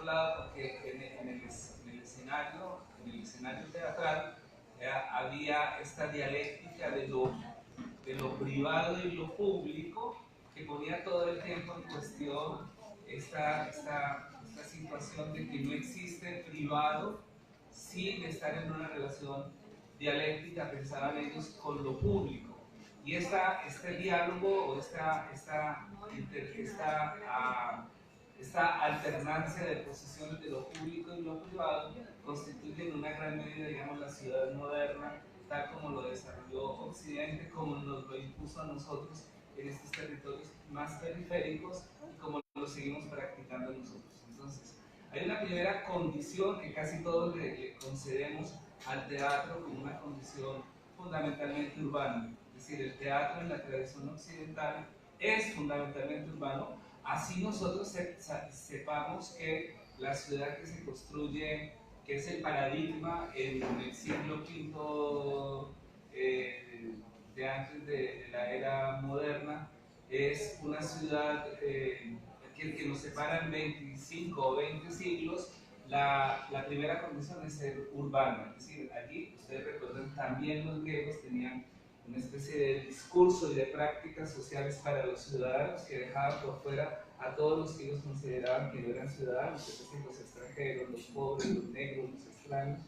lado, porque en el escenario teatral había esta dialéctica de lo privado y lo público, que ponía todo el tiempo en cuestión esta situación de que no existe privado sin estar en una relación dialéctica, pensaban ellos, con lo público. Y este diálogo o esta alternancia de posiciones de lo público y lo privado constituye en una gran medida, digamos, la ciudad moderna, tal como lo desarrolló Occidente, como nos lo impuso a nosotros en estos territorios más periféricos y como lo seguimos practicando nosotros. Entonces, hay una primera condición que casi todos le concedemos al teatro como una condición fundamentalmente urbana. Es decir, el teatro en la tradición occidental es fundamentalmente urbano, así nosotros sepamos que la ciudad que se construye, que es el paradigma en el siglo V de antes de la era moderna, es una ciudad que nos separan 25 o 20 siglos. La primera condición es ser urbana, es decir, allí, ustedes recuerdan, también los griegos tenían una especie de discurso y de prácticas sociales para los ciudadanos que dejaban por fuera a todos los que ellos consideraban que no eran ciudadanos, es decir, los extranjeros, los pobres, los negros, los extraños,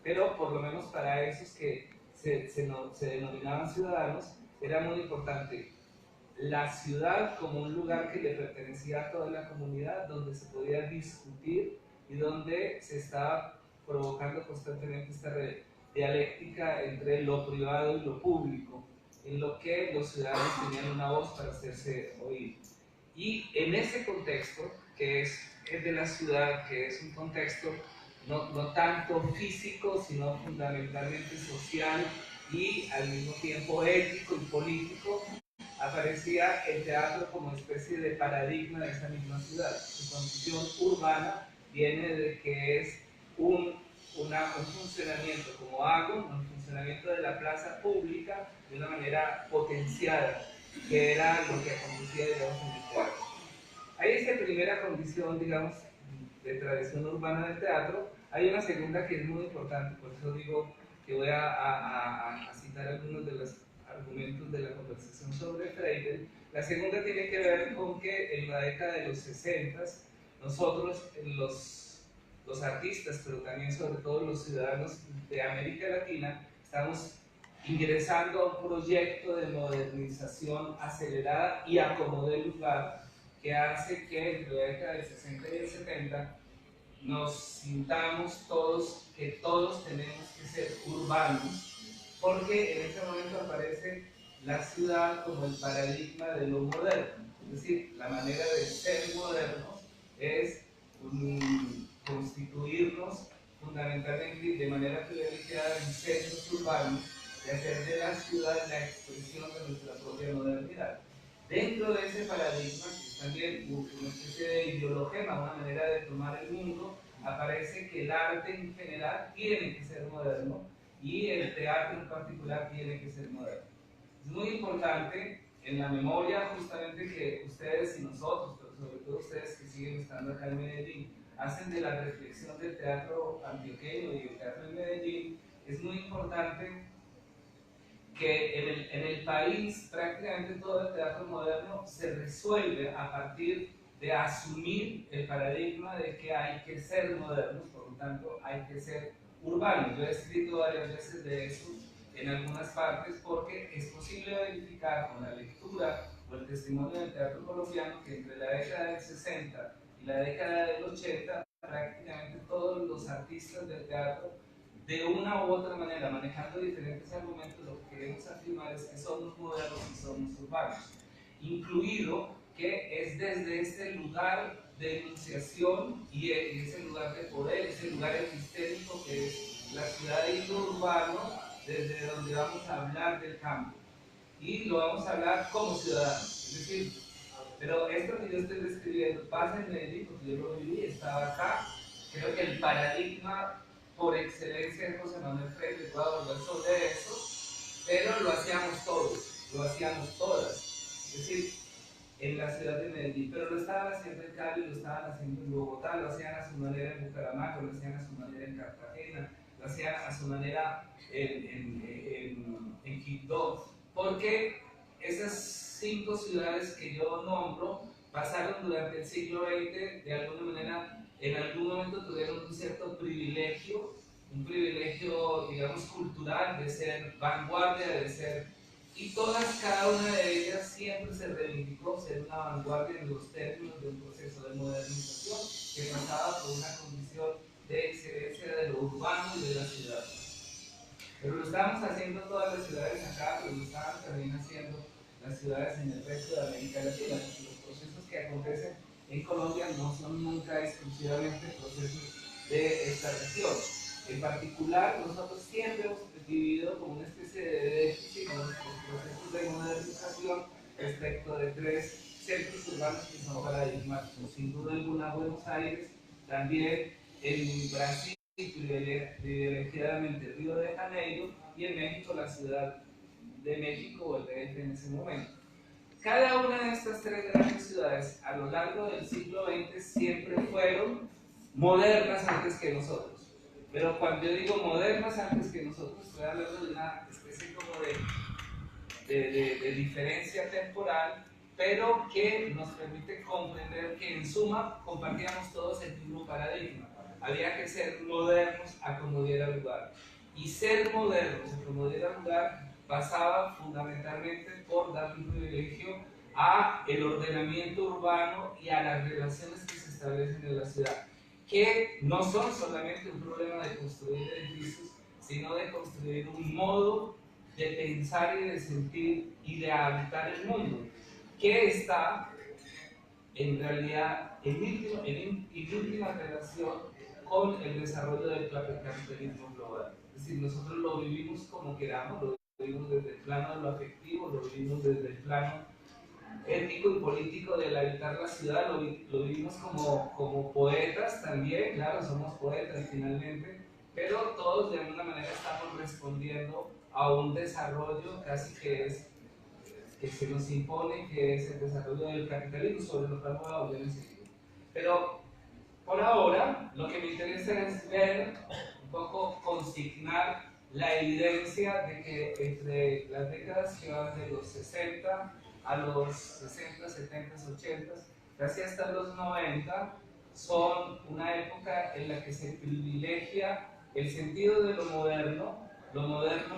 pero por lo menos para esos que se denominaban ciudadanos, era muy importante la ciudad como un lugar que le pertenecía a toda la comunidad, donde se podía discutir y donde se estaba provocando constantemente esta dialéctica entre lo privado y lo público, en lo que los ciudadanos tenían una voz para hacerse oír. Y en ese contexto, que es de la ciudad, que es un contexto no tanto físico, sino fundamentalmente social y al mismo tiempo ético y político, aparecía el teatro como especie de paradigma de esa misma ciudad. Su condición urbana viene de que es un funcionamiento como hago, un funcionamiento de la plaza pública de una manera potenciada, que era lo que acontecía, digamos, en el teatro. Hay esa primera condición, digamos, de tradición urbana del teatro. Hay una segunda que es muy importante, por eso digo que voy a citar algunos de los argumentos de la conversación sobre Freire. La segunda tiene que ver con que en la década de los 60 nosotros, los artistas, pero también sobre todo los ciudadanos de América Latina, estamos ingresando a un proyecto de modernización acelerada y a como de lugar, que hace que entre la década del 60 y el 70 nos sintamos todos que todos tenemos que ser urbanos, porque en ese momento aparece la ciudad como el paradigma de lo moderno. Es decir, la manera de ser modernos es constituirnos fundamentalmente de manera privilegiada en centros urbanos y hacer de la ciudad la expresión de nuestra propia modernidad. Dentro de ese paradigma, que es también una especie de ideologema, una manera de tomar el mundo, aparece que el arte en general tiene que ser moderno y el teatro en particular tiene que ser moderno. Es muy importante en la memoria justamente que ustedes y nosotros, pero sobre todo ustedes que siguen estando acá en Medellín, hacen de la reflexión del teatro antioqueño y el teatro en Medellín. Es muy importante que en el país prácticamente todo el teatro moderno se resuelve a partir de asumir el paradigma de que hay que ser modernos, por lo tanto hay que ser urbanos. Yo he escrito varias veces de eso en algunas partes porque es posible verificar con la lectura o el testimonio del teatro colombiano que entre la década del 60 y la década del 80 prácticamente todos los artistas del teatro, de una u otra manera, manejando diferentes argumentos, lo que queremos afirmar es que somos modernos y somos urbanos, incluido que es desde este lugar de enunciación y ese lugar de poder, ese lugar epistémico que es la ciudad y lo urbano, desde donde vamos a hablar del campo. Y lo vamos a hablar como ciudadanos, es decir, pero esto que yo estoy describiendo pasa en Medellín, porque yo lo viví, estaba acá. Creo que el paradigma por excelencia de José Manuel Freire, puedo hablar sobre eso, pero lo hacíamos todos, lo hacíamos todas. Es decir, en la ciudad de Medellín, pero lo estaban haciendo en Cali, lo estaban haciendo en Bogotá, lo hacían a su manera en Bucaramanga, lo hacían a su manera en Cartagena, lo hacían a su manera en Quibdó, porque esas 5 ciudades que yo nombro pasaron durante el siglo XX, de alguna manera, en algún momento tuvieron un cierto privilegio, un privilegio, digamos, cultural, de ser vanguardia, de ser, y todas, cada una de ellas siempre se reivindicó ser una vanguardia en los términos de un proceso de modernización que pasaba por una condición de excelencia de lo urbano y de la ciudad. Pero lo estábamos haciendo todas las ciudades acá, pero lo estaban también haciendo las ciudades en el resto de América Latina. Los procesos que acontecen en Colombia no son nunca exclusivamente procesos de esta región. En particular, nosotros siempre hemos vivido como una especie de déficit en los procesos de modernización respecto de 3 centros urbanos que son paradigmáticos. Sin duda alguna, Buenos Aires, también en Brasil, privilegiadamente Río de Janeiro, y en México la Ciudad de México o el DF en ese momento. Cada una de estas 3 grandes ciudades a lo largo del siglo XX siempre fueron modernas antes que nosotros. Pero cuando yo digo modernas antes que nosotros, estoy hablando de una especie como de diferencia temporal, pero que nos permite comprender que en suma compartíamos todos el mismo paradigma. Había que ser modernos a como diera lugar. Y ser modernos a como diera lugar pasaba fundamentalmente por dar un privilegio a el ordenamiento urbano y a las relaciones que se establecen en la ciudad, que no son solamente un problema de construir edificios, sino de construir un modo de pensar y de sentir y de habitar el mundo, que está en realidad en íntima relación con el desarrollo del capitalismo global. Es decir, nosotros lo vivimos como queramos, lo vivimos desde el plano de lo afectivo, lo vivimos desde el plano ético y político del habitar la ciudad, lo vivimos como poetas también, claro, somos poetas finalmente, pero todos de alguna manera estamos respondiendo a un desarrollo casi que se nos impone, que es el desarrollo del capitalismo, sobre lo cual voy a volver enseguida. Pero por ahora, lo que me interesa es ver, un poco consignar la evidencia de que entre las décadas que van de los 60 a los 60, 70, 80, casi hasta los 90, son una época en la que se privilegia el sentido de lo moderno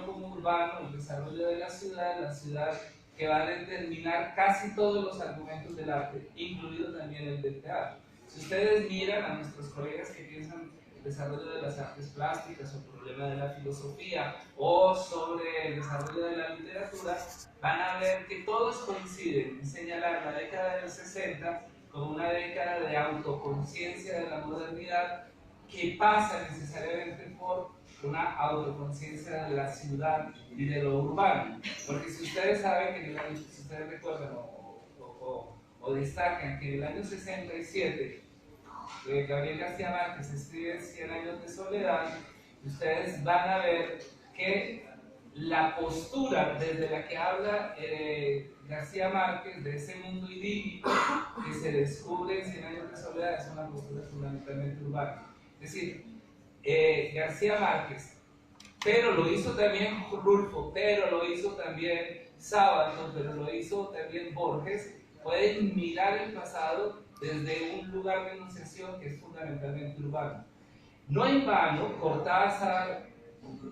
como urbano, el desarrollo de la ciudad que va a determinar casi todos los argumentos del arte, incluido también el del teatro. Si ustedes miran a nuestros colegas que piensan el desarrollo de las artes plásticas o el problema de la filosofía o sobre el desarrollo de la literatura, van a ver que todos coinciden en señalar la década del 60 como una década de autoconciencia de la modernidad que pasa necesariamente por una autoconciencia de la ciudad y de lo urbano. Porque si ustedes saben que si ustedes recuerdan o destacan que en el año 67 Gabriel García Márquez escribe 100 años de soledad, ustedes van a ver que la postura desde la que habla García Márquez de ese mundo idílico que se descubre en 100 años de soledad es una postura fundamentalmente urbana. Es decir, García Márquez, pero lo hizo también Rulfo, pero lo hizo también Sábato, pero lo hizo también Borges, pueden mirar el pasado desde un lugar de enunciación que es fundamentalmente urbano. No en vano, Cortázar,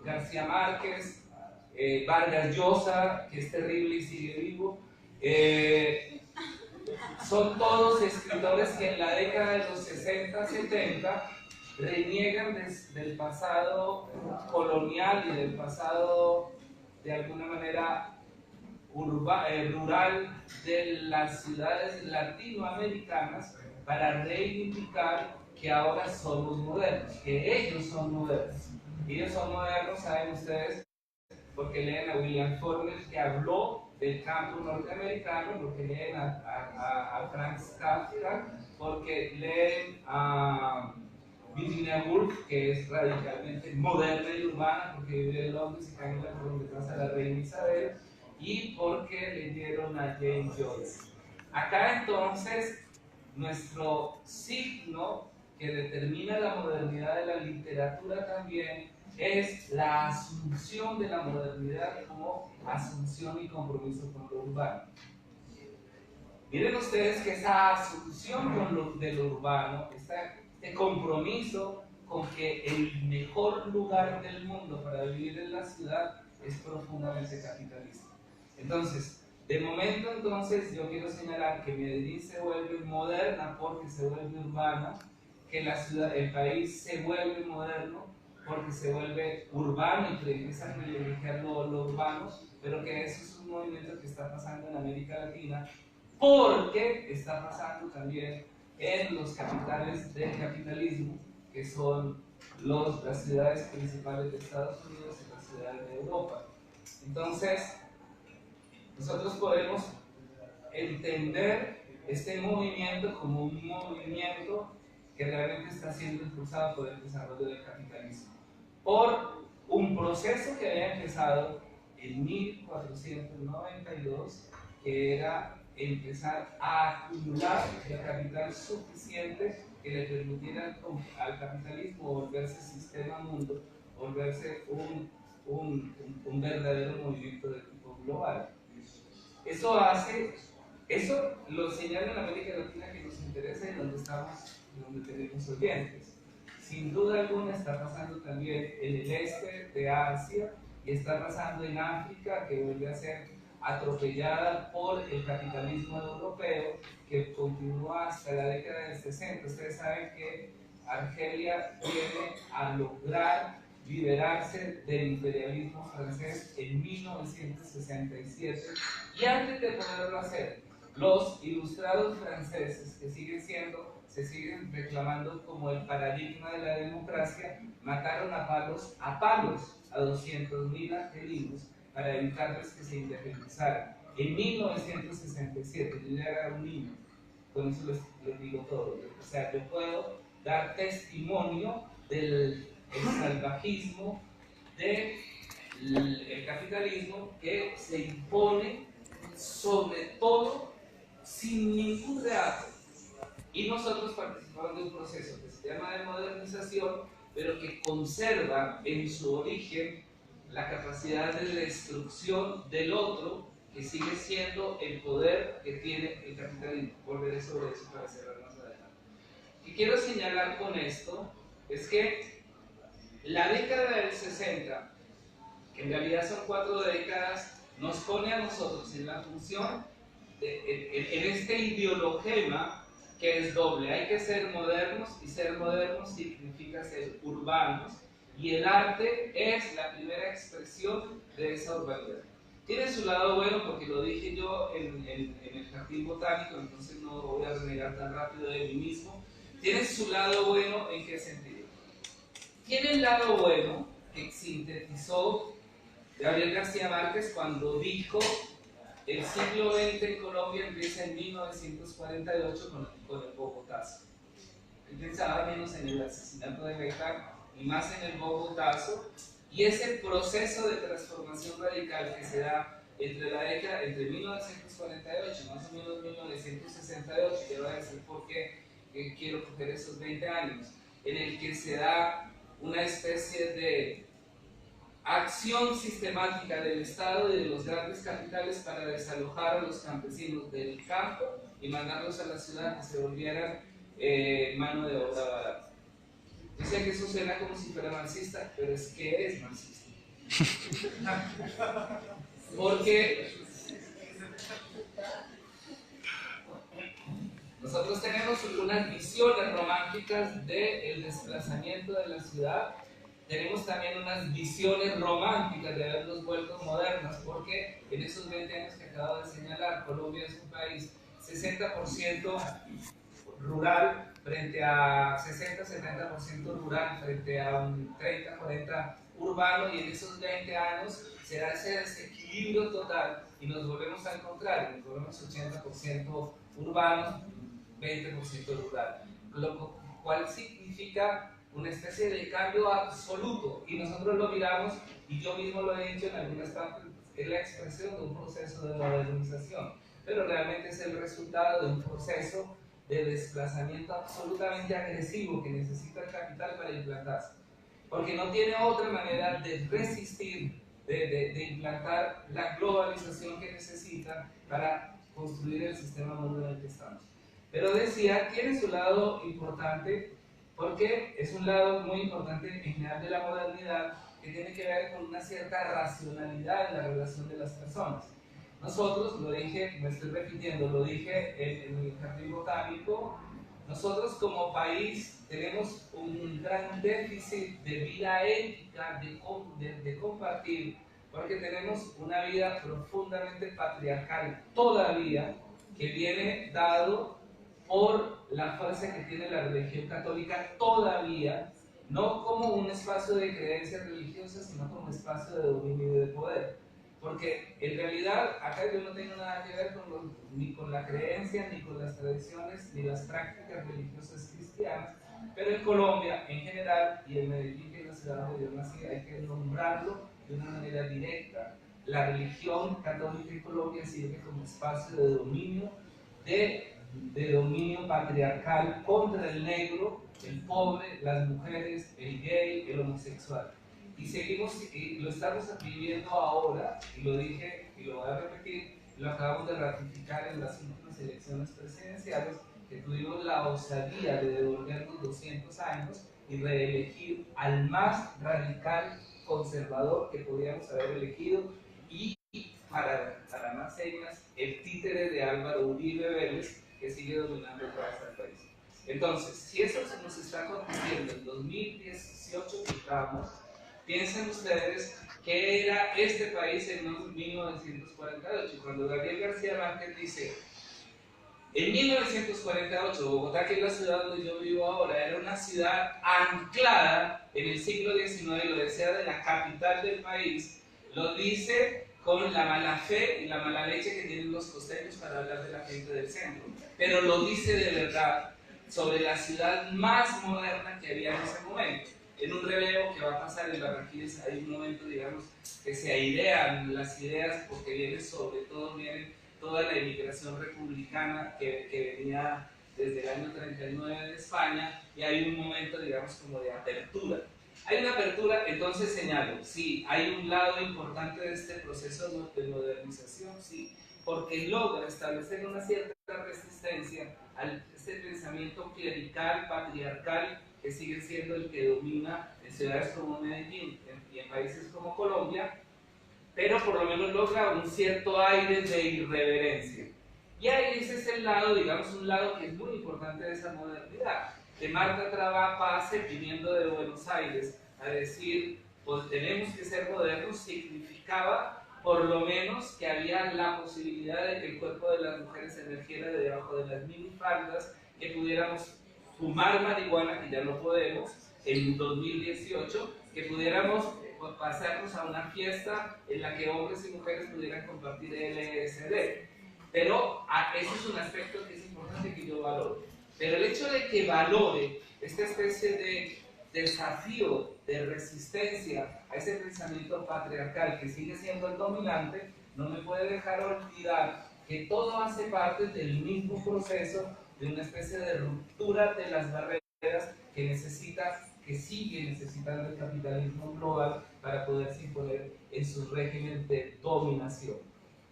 García Márquez, Vargas Llosa, que es terrible y sigue vivo, son todos escritores que en la década de los 60, 70 reniegan del pasado colonial y del pasado de alguna manera rural de las ciudades latinoamericanas para reivindicar que ahora somos modernos, que ellos son modernos. Ellos son modernos, saben ustedes, porque leen a William Faulkner, que habló del campo norteamericano, porque leen a Franz Kafka, porque leen a Virginia Woolf, que es radicalmente moderna y urbana, porque vive en Londres y camina por donde pasa la reina Isabel, y porque leyeron a James Joyce. Acá entonces, nuestro signo que determina la modernidad de la literatura también es la asunción de la modernidad como asunción y compromiso con lo urbano. Miren ustedes que esa asunción de lo urbano, este compromiso con que el mejor lugar del mundo para vivir en la ciudad es profundamente capitalista. Entonces, de momento entonces yo quiero señalar que Medellín se vuelve moderna porque se vuelve urbana, que la ciudad, el país se vuelve moderno porque se vuelve urbano y que empieza a privilegiar lo urbano, pero que eso es un movimiento que está pasando en América Latina porque está pasando también en los capitales del capitalismo, que son las ciudades principales de Estados Unidos y las ciudades de Europa. Entonces, nosotros podemos entender este movimiento como un movimiento que realmente está siendo impulsado por el desarrollo del capitalismo, por un proceso que había empezado en 1492, que era empezar a acumular el capital suficiente que le permitiera al capitalismo volverse sistema mundo, volverse un verdadero movimiento de tipo global. Eso lo señala en América Latina, que nos interesa y donde tenemos oyentes. Sin duda alguna está pasando también en el este de Asia y está pasando en África, que vuelve a ser atropellada por el capitalismo europeo, que continúa hasta la década del 60. Ustedes saben que Argelia viene a lograr liberarse del imperialismo francés en 1967, y antes de poderlo hacer, los ilustrados franceses, que se siguen reclamando como el paradigma de la democracia, mataron a palos a 200.000 argelinos para evitarles que se independizaran. En 1967, yo ya era un niño, con eso les digo todo. O sea, yo puedo dar testimonio del salvajismo del capitalismo que se impone sobre todo sin ningún reato. Y nosotros participamos de un proceso que se llama de modernización, pero que conserva en su origen la capacidad de destrucción del otro, que sigue siendo el poder que tiene el capitalismo. Volveré sobre eso para cerrar más adelante. Y quiero señalar con esto es que la década del 60, que en realidad son 4 décadas, nos pone a nosotros en la función, en este ideologema que es doble. Hay que ser modernos, y ser modernos significa ser urbanos, y el arte es la primera expresión de esa urbanidad. Tiene su lado bueno, porque lo dije yo en el jardín botánico, entonces no voy a renegar tan rápido de mí mismo. Tiene su lado bueno, ¿en qué sentido? Tiene el lado bueno que sintetizó Gabriel García Márquez cuando dijo: el siglo XX en Colombia empieza en 1948 con el Bogotazo. Él pensaba menos en el asesinato de Gaitán y más en el Bogotazo, y ese proceso de transformación radical que se da entre 1948 más o menos 1968, yo voy a decir por qué quiero coger esos 20 años, en el que se da una especie de acción sistemática del Estado y de los grandes capitales para desalojar a los campesinos del campo y mandarlos a la ciudad, que se volvieran mano de obra barata. Yo sé que eso suena como si fuera marxista, pero es que es marxista. Porque nosotros tenemos unas visiones románticas del desplazamiento de la ciudad. Tenemos también unas visiones románticas de habernos vuelto modernas, porque en esos 20 años que acabo de señalar, Colombia es un país 60% rural frente a 60-70% rural frente a un 30-40% urbano, y en esos 20 años se da ese desequilibrio total y nos volvemos a encontrar, nos volvemos 80% urbanos, 20% rural, lo cual significa una especie de cambio absoluto, y nosotros lo miramos, y yo mismo lo he dicho en algunas partes, es la expresión de un proceso de modernización. pero realmente es el resultado de un proceso de desplazamiento absolutamente agresivo que necesita el capital para implantarse, porque no tiene otra manera de resistir, de implantar la globalización que necesita para construir el sistema mundo en el que estamos. Pero decía, tiene su lado importante, porque es un lado muy importante en general de la modernidad, que tiene que ver con una cierta racionalidad en la relación de las personas. Nosotros, lo dije, me estoy repitiendo, lo dije en el jardín botánico, nosotros como país tenemos un gran déficit de vida ética, de compartir, porque tenemos una vida profundamente patriarcal todavía, que viene dado por la fuerza que tiene la religión católica todavía, no como un espacio de creencias religiosas, sino como espacio de dominio y de poder. Porque en realidad acá yo no tengo nada que ver ni con la creencia, ni con las tradiciones, ni las prácticas religiosas cristianas, pero en Colombia en general, y en Medellín, que es la ciudad donde yo nací, hay que nombrarlo de una manera directa. La religión católica en Colombia sirve como espacio de dominio, de dominio patriarcal contra el negro, el pobre, las mujeres, el gay, el homosexual. Y seguimos, y lo estamos viviendo ahora, y lo dije y lo voy a repetir, lo acabamos de ratificar en las últimas elecciones presidenciales, que tuvimos la osadía de devolvernos 200 años y reelegir al más radical conservador que podíamos haber elegido, y para más señas, el títere de Álvaro Uribe Vélez, que sigue dominando todo este país. Entonces, si eso nos está aconteciendo en 2018 que estamos, piensen ustedes qué era este país en 1948, cuando Gabriel García Márquez dice: en 1948, Bogotá, que es la ciudad donde yo vivo ahora, era una ciudad anclada en el siglo XIX, y lo decía de la capital del país, lo dice con la mala fe y la mala leche que tienen los costeños para hablar de la gente del centro, pero lo dice de verdad sobre la ciudad más moderna que había en ese momento. En un relevo que va a pasar en Barranquilla hay un momento, digamos, que se airean las ideas, porque viene toda la emigración republicana que venía desde el año 39 de España, y hay un momento, digamos, como de apertura. Hay una apertura, entonces señalo, sí, hay un lado importante de este proceso de modernización, sí, porque logra establecer una cierta resistencia a este pensamiento clerical, patriarcal, que sigue siendo el que domina en ciudades como Medellín y en países como Colombia, pero por lo menos logra un cierto aire de irreverencia. Y ahí ese es el lado, digamos, un lado que es muy importante de esa modernidad, que Marta Traba pase viniendo de Buenos Aires a decir, pues tenemos que ser modernos, significaba por lo menos que había la posibilidad de que el cuerpo de las mujeres emergiera de debajo de las minifaldas, que pudiéramos fumar marihuana, que ya no podemos, en 2018, que pudiéramos pasarnos a una fiesta en la que hombres y mujeres pudieran compartir LSD. Pero ese es un aspecto que es importante que yo valore. Pero el hecho de que valore esta especie de desafío, de resistencia a ese pensamiento patriarcal que sigue siendo el dominante, no me puede dejar olvidar que todo hace parte del mismo proceso de una especie de ruptura de las barreras que sigue necesitando el capitalismo global para poderse imponer en sus regímenes de dominación.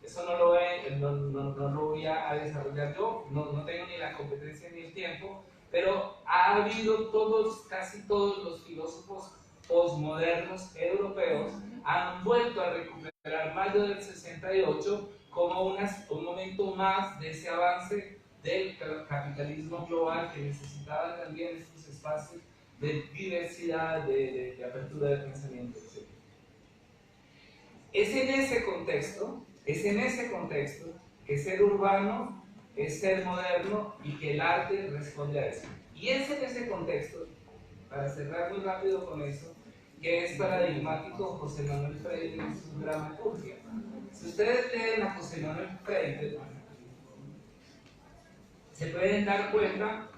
Eso no lo voy a desarrollar yo, no tengo ni la competencia ni el tiempo, pero ha habido casi todos los filósofos posmodernos europeos han vuelto a recuperar mayo del 68 como un momento más de ese avance del capitalismo global, que necesitaba también estos espacios de diversidad, de apertura de pensamiento, etc. Es en ese contexto que ser urbano es ser moderno, y que el arte responde a eso. Y es en ese contexto, para cerrar muy rápido con eso, que es paradigmático José Manuel Freire en su dramaturgia. Si ustedes leen a José Manuel Freire, se pueden dar cuenta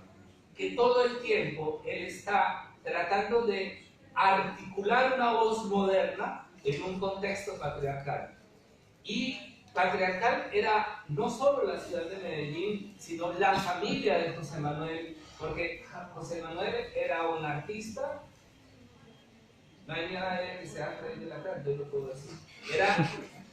que todo el tiempo él está tratando de articular una voz moderna en un contexto patriarcal. Y patriarcal era no solo la ciudad de Medellín, sino la familia de José Manuel, porque José Manuel era un artista. No hay nadie que sea rey de la tarde, yo lo puedo decir. Era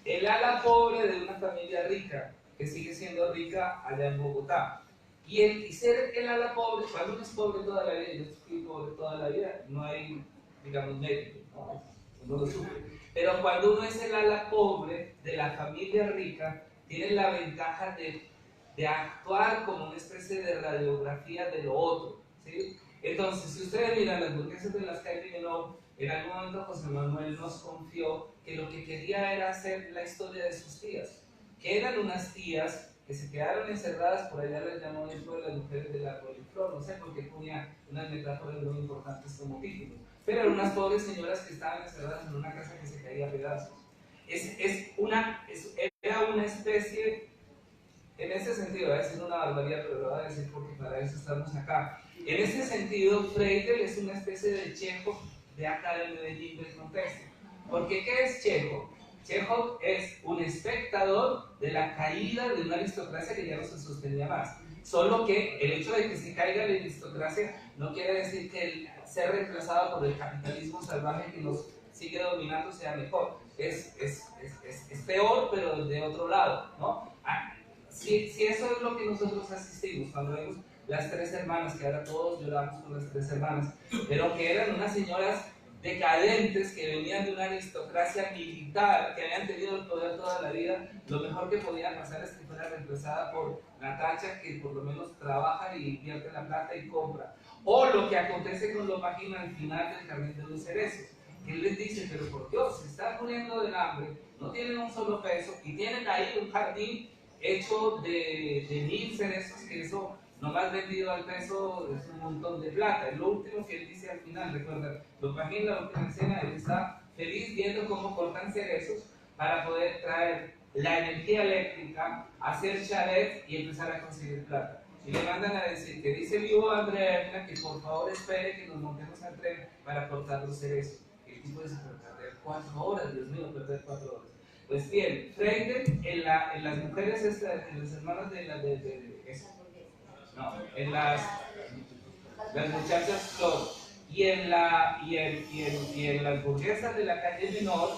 el ala pobre de una familia rica, que sigue siendo rica allá en Bogotá. Y ser el ala pobre, cuando uno es pobre toda la vida, yo fui pobre toda la vida, no hay, digamos, mérito, ¿no? Uno lo sufre. Pero cuando uno es el ala pobre de la familia rica, tiene la ventaja de actuar como una especie de radiografía de lo otro, ¿sí? Entonces, si ustedes miran las burguesas de las calles de Menor, en algún momento José Manuel nos confió que lo que quería era hacer la historia de sus tías, que eran unas tías que se quedaron encerradas, por allá les llamó dentro de las mujeres del árbol y flor, no sé por qué ponía unas metáforas muy importantes como título, pero eran unas pobres señoras que estaban encerradas en una casa que se caía a pedazos. Era una especie, en ese sentido, voy a decir una barbaridad, pero lo voy a decir porque para eso estamos acá. En ese sentido, Freire es una especie de Chekhov de acá de Medellín del contexto. Porque ¿qué es Chekhov? Chekhov es un espectador de la caída de una aristocracia que ya no se sostenía más. Solo que el hecho de que se caiga la aristocracia no quiere decir que el ser reemplazado por el capitalismo salvaje que nos sigue dominando sea mejor. Es peor, pero de otro lado, ¿no? Si eso es lo que nosotros asistimos cuando vemos las tres hermanas, que ahora todos lloramos con las tres hermanas, pero que eran unas señoras decadentes que venían de una aristocracia militar, que habían tenido el poder toda la vida, lo mejor que podía pasar es que fuera reemplazada por Natacha, que por lo menos trabaja y invierte la plata y compra. O lo que acontece con Lopagina al final del Carnet de los Cerezos, que él les dice, pero por Dios, se están muriendo del hambre, no tienen un solo peso y tienen ahí un jardín hecho de 1000 cerezos, que eso nomás vendido al peso es un montón de plata. Es lo último que él dice al final, recuerda, Lopagina, la última escena, él está feliz viendo cómo cortan cerezos para poder traer la energía eléctrica, hacer chalet y empezar a conseguir plata. Y le mandan a decir que dice vivo Andrea que por favor espere que nos montemos al tren para cortar los cerezos. El tipo dice, pero perder 4 horas, Dios mío, perder 4 horas. Pues bien, Freire en las mujeres, en las hermanas en las muchachas Flor y en las burguesas de la calle Menor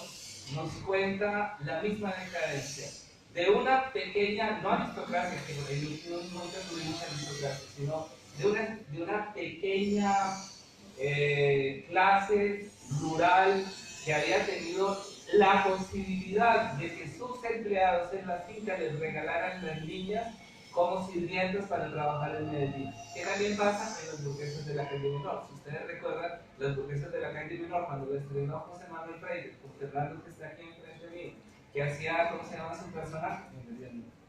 nos cuenta la misma decadencia de una pequeña, no aristocracia, que nunca tuvimos aristocracia, sino de una pequeña clase rural que había tenido la posibilidad de que sus empleados en la finca les regalaran las niñas como sirvientas para trabajar en Medellín. ¿Qué también pasa en las burguesas de la calle Menor? Si ustedes recuerdan, las burguesas de la calle Menor, cuando lo estrenó José Manuel Freire, con Fernando que está aquí enfrente de mí, que hacía, ¿cómo se llama su personaje?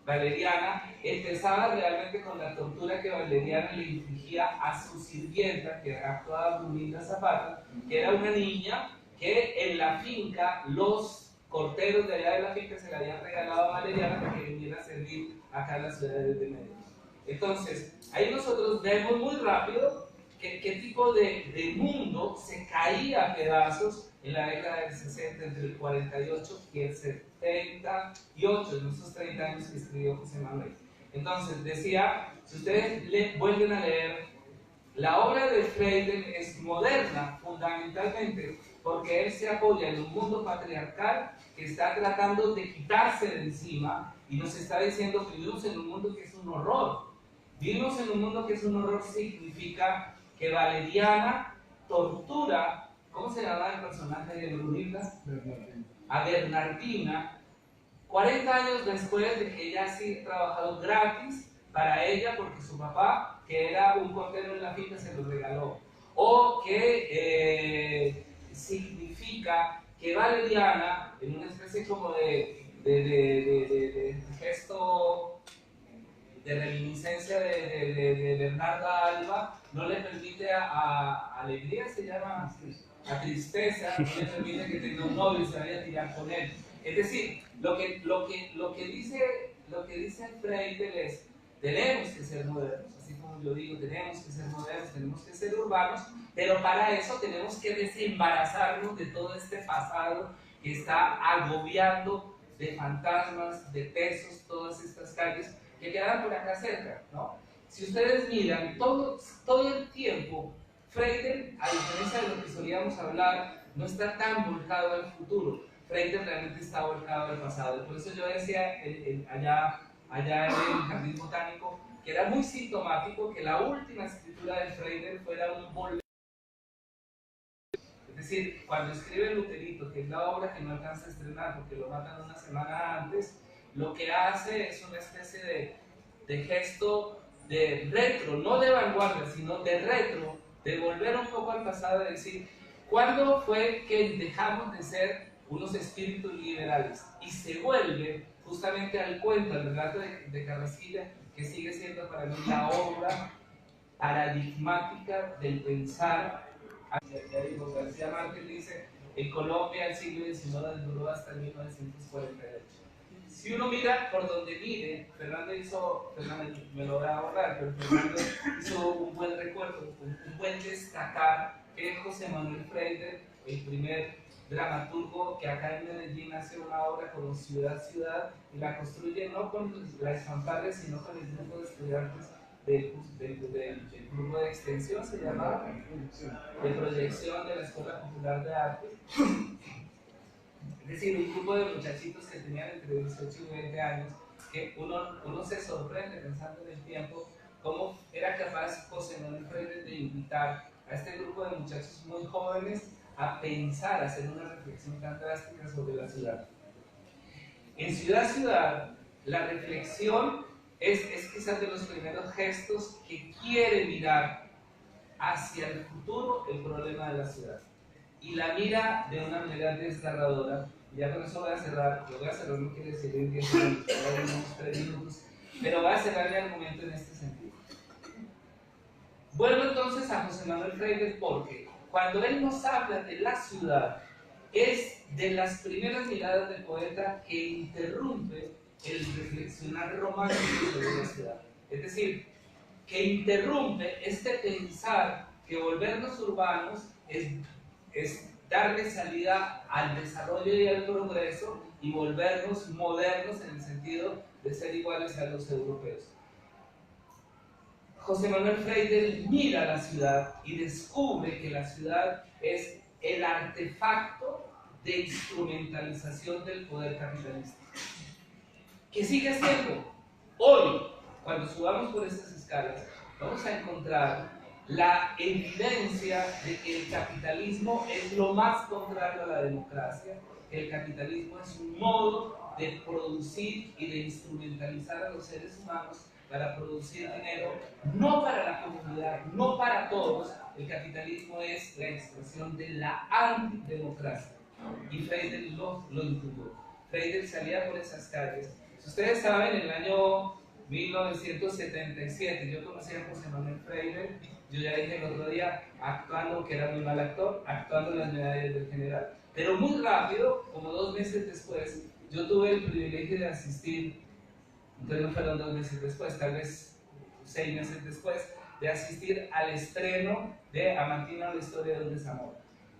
Valeriana, empezaba realmente con la tortura que Valeriana le infligía a su sirvienta, que actuaba Brunilda Zapata, que era una niña que en la finca, los corteros de allá de la finca se le habían regalado a Valeriana para que viniera a servir acá en las ciudades de Medellín. Entonces, ahí nosotros vemos muy rápido qué tipo de mundo se caía a pedazos en la década del 60, entre el 48 y el 78, en esos 30 años que escribió José Manuel. Entonces, decía, si ustedes vuelven a leer, la obra de Freire es moderna, fundamentalmente, porque él se apoya en un mundo patriarcal que está tratando de quitarse de encima y nos está diciendo que vivimos en un mundo que es un horror. Vivimos en un mundo que es un horror significa que Valeriana tortura, ¿cómo se llama el personaje de Brunilda? A Bernardina, 40 años después de que ella ha sido trabajado gratis para ella porque su papá, que era un cortero en la finca, se lo regaló. O que significa que Valeriana, en una especie como de gesto de reminiscencia de Bernarda Alba, no le permite a alegría, se llama, a tristeza, no le permite que tenga un novio y se vaya a tirar con él. Es decir, lo que dice Freire es, tenemos que ser modernos, así como yo digo, tenemos que ser modernos, tenemos que ser urbanos, pero para eso tenemos que desembarazarnos de todo este pasado que está agobiando de fantasmas, de pesos, todas estas calles que quedan por acá cerca, ¿no? Si ustedes miran, todo el tiempo, Freire, a diferencia de lo que solíamos hablar, no está tan volcado al futuro. Freire realmente está volcado al pasado. Por eso yo decía allá en el Jardín Botánico que era muy sintomático que la última escritura de Freire fuera un volver. Es decir, cuando escribe Luterito, que es la obra que no alcanza a estrenar porque lo matan una semana antes, lo que hace es una especie de gesto de retro, no de vanguardia, sino de retro, de volver un poco al pasado, de decir, ¿cuándo fue que dejamos de ser unos espíritus liberales? Y se vuelve justamente al cuento, al relato de Carrasquilla, que sigue siendo para mí la obra paradigmática del pensar. Ya digo, García Márquez dice, en Colombia el siglo XIX duró hasta 1948. Si uno mira por donde mire, Fernando me lo voy a ahorrar, pero Fernando hizo un buen recuerdo, un buen destacar que José Manuel Freire, el primer dramaturgo que acá en Medellín hace una obra como Ciudad, Ciudad, y la construye no con la Esfanfarre, sino con el grupo de estudiantes del grupo de extensión, se llamaba, de proyección de la Escuela Popular de Arte. Es decir, un grupo de muchachitos que tenían entre 18 y 20 años, que uno se sorprende pensando en el tiempo, cómo era capaz José Manuel Freire de invitar a este grupo de muchachos muy jóvenes a pensar, a hacer una reflexión tan drástica sobre la ciudad. En Ciudad, Ciudad, la reflexión es quizás de los primeros gestos que quiere mirar hacia el futuro el problema de la ciudad. Y la mira de una manera desgarradora. Ya con eso voy a cerrar, lo voy a cerrar, no quiere decir en 10 minutos, en unos 3 minutos, pero voy a cerrar mi argumento en este sentido. Vuelvo entonces a José Manuel Freire porque cuando él nos habla de la ciudad, es de las primeras miradas del poeta que interrumpe el reflexionar romántico sobre la ciudad. Es decir, que interrumpe este pensar que volvernos urbanos es darle salida al desarrollo y al progreso y volvernos modernos en el sentido de ser iguales a los europeos. José Manuel Freire mira la ciudad y descubre que la ciudad es el artefacto de instrumentalización del poder capitalista. Que sigue siendo hoy, cuando subamos por estas escalas, vamos a encontrar la evidencia de que el capitalismo es lo más contrario a la democracia, que el capitalismo es un modo de producir y de instrumentalizar a los seres humanos para producir dinero, no para la comunidad, no para todos. El capitalismo es la expresión de la antidemocracia. Y Freire lo intuvo. Freire salía por esas calles. Si ustedes saben, en el año 1977 yo conocí a José Manuel Freire. Yo ya dije el otro día, actuando, que era muy mal actor, actuando en las medallas del general. Pero muy rápido, como 2 meses después, yo tuve el privilegio de asistir, entonces no fueron 2 meses después, tal vez 6 meses después, de asistir al estreno de Amantina, la historia de un desamor.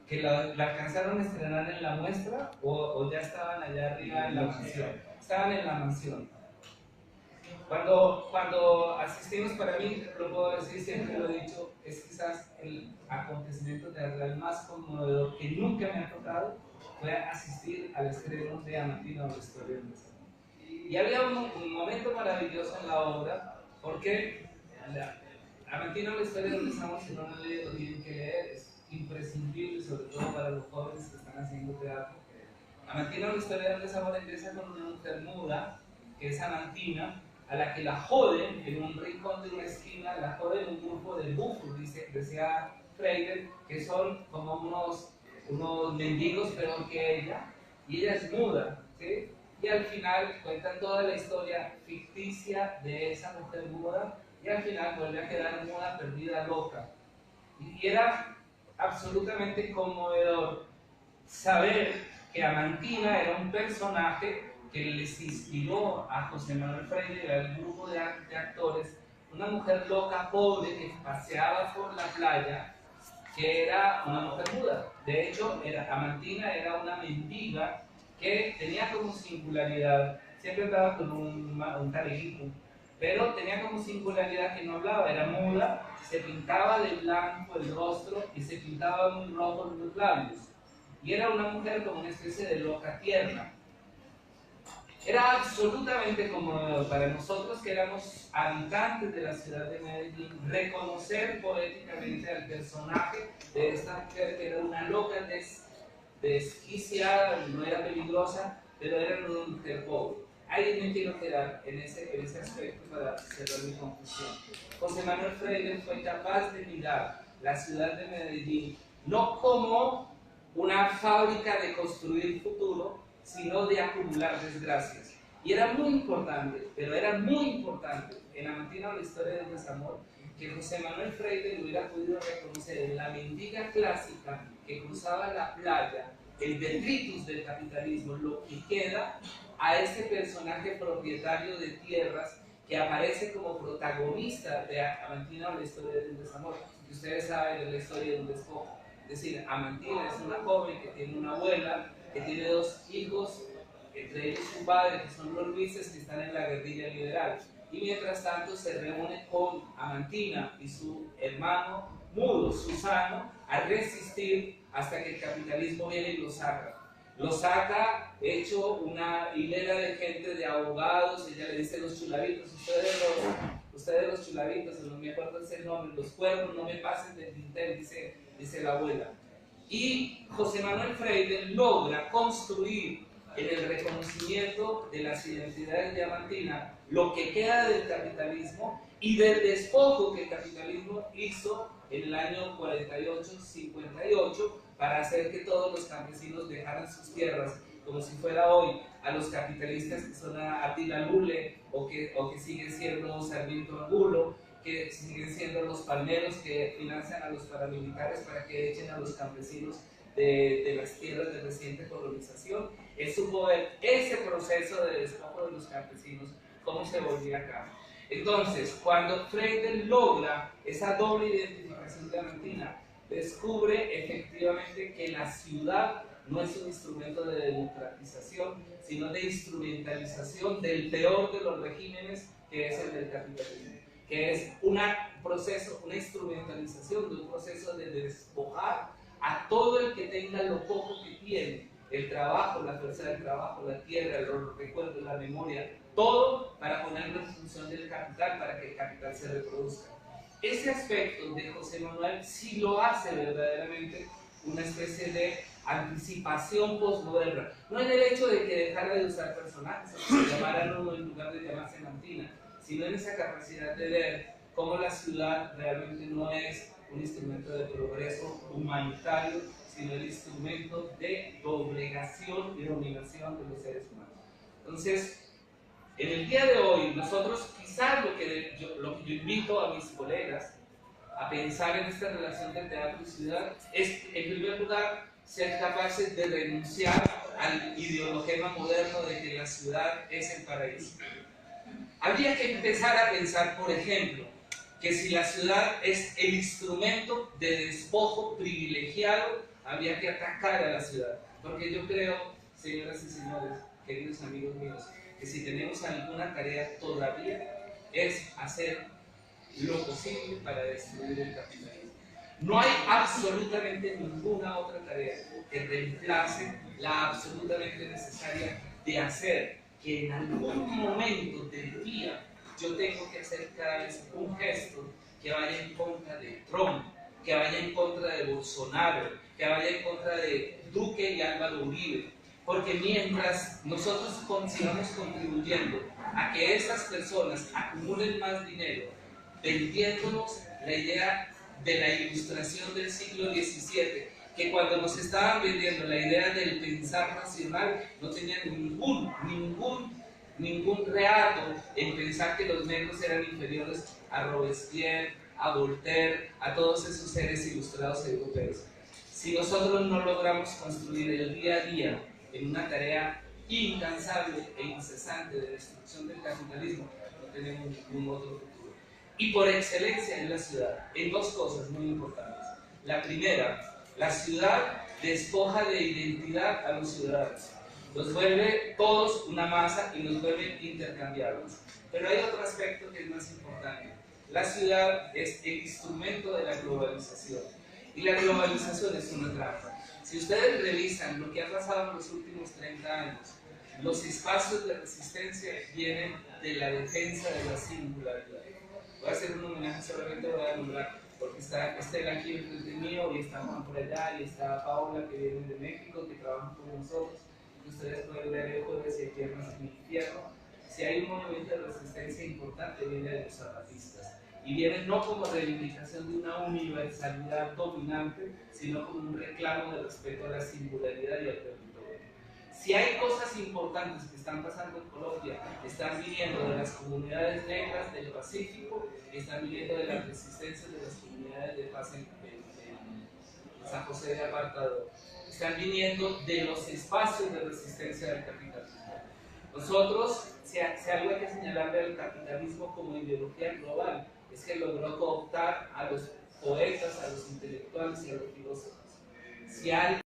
Que la alcanzaron a estrenar en la muestra o ya estaban allá arriba en la mansión. Estaban en la mansión. Cuando asistimos, para mí, lo puedo decir, siempre lo he dicho, es quizás el acontecimiento teatral más conmovedor que nunca me ha tocado, fue asistir al estreno de Amantina, la historia del desamor. Y había un momento maravilloso en la obra, porque Amantina, la historia del desamor, si no lo tienen que leer, es imprescindible, sobre todo para los jóvenes que están haciendo teatro. Amantina, la historia del desamor, empieza con una mujer muda, que es Amantina, a la que la joden en un rincón de una esquina, la joden un grupo de bufos, decía Freire, que son como unos mendigos peor que ella, y ella es muda, ¿sí? Y al final cuentan toda la historia ficticia de esa mujer muda, y al final vuelve a quedar muda, perdida, loca. Y era absolutamente conmovedor saber que Amantina era un personaje que les inspiró a José Manuel Freire y al grupo de actores, una mujer loca, pobre, que paseaba por la playa, que era una mujer muda. De hecho, Amantina era una mendiga que tenía como singularidad, siempre andaba con un tareguito, pero tenía como singularidad que no hablaba, era muda, se pintaba de blanco el rostro y se pintaba muy rojo los labios. Y era una mujer como una especie de loca tierna. Era absolutamente conmovedor para nosotros que éramos habitantes de la ciudad de Medellín reconocer poéticamente al personaje de esta mujer que era una loca desquiciada, no era peligrosa, pero era una mujer pobre. Ahí me quiero quedar en ese aspecto para cerrar mi conclusión. José Manuel Freire fue capaz de mirar la ciudad de Medellín no como una fábrica de construir futuro, sino de acumular desgracias. Y era muy importante, pero era muy importante en Amantina, la historia del desamor, que José Manuel Freire lo hubiera podido reconocer en la mendiga clásica que cruzaba la playa, el detritus del capitalismo, lo que queda a ese personaje propietario de tierras que aparece como protagonista de Amantina, la historia del desamor. Y ustedes saben de la historia de un despojo. Es decir, Amantina es una joven que tiene una abuela, que tiene dos hijos, entre ellos su padre, que son los Luises, que están en la guerrilla liberal. Y mientras tanto se reúne con Amantina y su hermano mudo, Susano, a resistir hasta que el capitalismo viene y lo saca. Lo saca hecho una hilera de gente, de abogados, ella le dice los chulavitos, ustedes los chulavitos, no me acuerdo ese nombre, los cuervos, no me pasen del dintel, dice la abuela. Y José Manuel Freire logra construir en el reconocimiento de las identidades de Amantina lo que queda del capitalismo y del despojo que el capitalismo hizo en el año 48-58 para hacer que todos los campesinos dejaran sus tierras, como si fuera hoy a los capitalistas que son Attila Lule o que siguen siendo Sarmiento Angulo, que siguen siendo los palmeros que financian a los paramilitares para que echen a los campesinos de las tierras de reciente colonización. Es su poder, ese proceso de despojo de los campesinos, cómo se volvía a cabo. Entonces, cuando Freire logra esa doble identificación de Amantina, descubre efectivamente que la ciudad no es un instrumento de democratización, sino de instrumentalización del peor de los regímenes, que es el del capitalismo, que es una instrumentalización de un proceso de despojar a todo el que tenga lo poco que tiene, el trabajo, la fuerza del trabajo, la tierra, los recuerdos, la memoria, todo para ponerlo en función del capital, para que el capital se reproduzca. Ese aspecto de José Manuel sí lo hace verdaderamente una especie de anticipación postmoderna. No en el hecho de que dejara de usar personajes, o que se llamaran uno en lugar de llamarse Amantina, sino en esa capacidad de ver cómo la ciudad realmente no es un instrumento de progreso humanitario, sino el instrumento de doblegación y dominación de los seres humanos. Entonces, en el día de hoy, nosotros quizás lo que yo invito a mis colegas a pensar en esta relación de teatro y ciudad es, en primer lugar, ser capaces de renunciar al ideologema moderno de que la ciudad es el paraíso. Habría que empezar a pensar, por ejemplo, que si la ciudad es el instrumento de despojo privilegiado, habría que atacar a la ciudad. Porque yo creo, señoras y señores, queridos amigos míos, que si tenemos alguna tarea todavía es hacer lo posible para destruir el capitalismo. No hay absolutamente ninguna otra tarea que reemplace la absolutamente necesaria de hacer que en algún momento del día yo tengo que hacer cada vez un gesto que vaya en contra de Trump, que vaya en contra de Bolsonaro, que vaya en contra de Duque y Álvaro Uribe. Porque mientras nosotros sigamos contribuyendo a que esas personas acumulen más dinero, vendiéndonos la idea de la ilustración del siglo XVII, que cuando nos estaban vendiendo la idea del pensar nacional, no tenían ningún reato en pensar que los negros eran inferiores a Robespierre, a Voltaire, a todos esos seres ilustrados europeos. Si nosotros no logramos construir el día a día en una tarea incansable e incesante de destrucción del capitalismo, no tenemos ningún otro futuro. Y por excelencia en la ciudad, en dos cosas muy importantes. La primera, la ciudad despoja de identidad a los ciudadanos. Los vuelve todos una masa y los vuelve intercambiables. Pero hay otro aspecto que es más importante. La ciudad es el instrumento de la globalización. Y la globalización es una trampa. Si ustedes revisan lo que ha pasado en los últimos 30 años, los espacios de resistencia vienen de la defensa de la singularidad. Voy a hacer un homenaje, solamente voy a nombrar, porque está Estela aquí frente mío, y está Juan por allá, y está Paola, que viene de México, que trabaja con nosotros. Ustedes pueden ver el jueves y el viernes en mi infierno. Si hay un movimiento de resistencia importante, viene de los zapatistas. Y viene no como reivindicación de una universalidad dominante, sino como un reclamo de respeto a la singularidad y al territorio. Si hay cosas importantes que están pasando en Colombia, están viniendo de las comunidades negras del Pacífico, están viniendo de las resistencias de las comunidades de paz en San José de Apartador, están viniendo de los espacios de resistencia del capitalismo. Nosotros, si algo hay que señalarle al capitalismo como ideología global, es que logró cooptar a los poetas, a los intelectuales y a los filósofos. Si algo